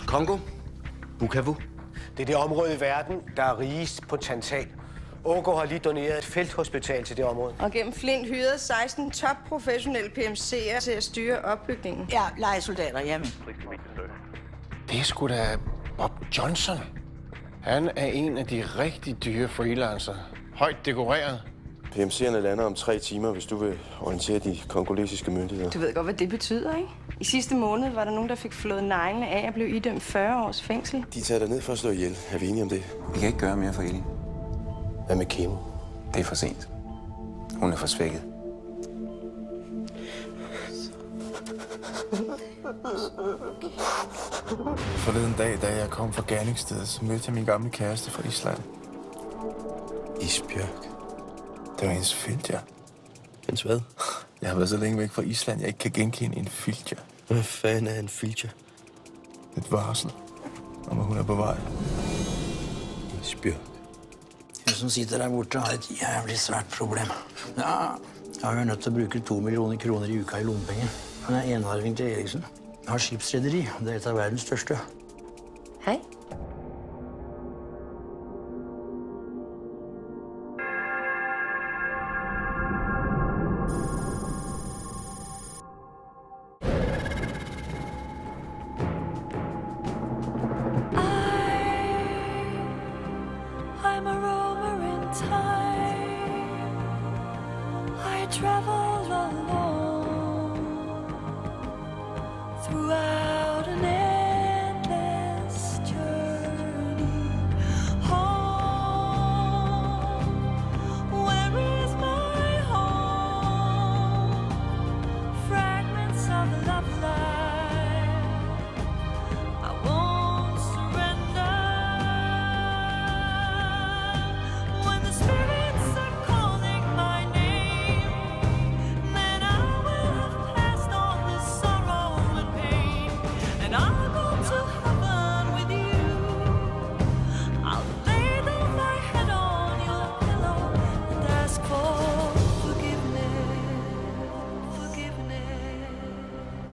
Kongo? Bukavu? Det er det område i verden, der er rigest på tantan. Ågaard har lige doneret et felthospital til det område. Og gennem Flint hyrede 16 topprofessionelle PMC'er til at styre opbygningen. Ja, lejesoldater hjemme. Det er sgu da Bob Johnson. Han er en af de rigtig dyre freelancer. Højt dekoreret. PMC'erne lander om 3 timer, hvis du vil orientere de kongolesiske myndigheder. Du ved godt, hvad det betyder, ikke? I sidste måned var der nogen, der fik flået neglene af og blev idømt 40 års fængsel. De tager dig ned for at slå ihjel. Er vi enige om det? Vi kan ikke gøre mere for Elin. Hvad med kemo? Det er for sent. Hun er for svækket. Forleden dag, da jeg kom fra gerningsstedet, så mødte jeg min gamle kæreste fra Island. Isbjørk. Det var hendes filter. Hendes hvad? Jeg har været så længe væk fra Island, jeg ikke kan genkende en filter. Hvad fanden er en filter? Et varsel om, at hun er på vej. Isbjørk. Hun som sitter der borte har et jævlig svært problem. Ja, jeg er jo nødt til at bruge 2 millioner kroner i uka i lommepenger. Hun er enarving til Eriksen. Har skibsrederi, det er et av verdens største. Hej. I'm a roamer in time. I travel alone.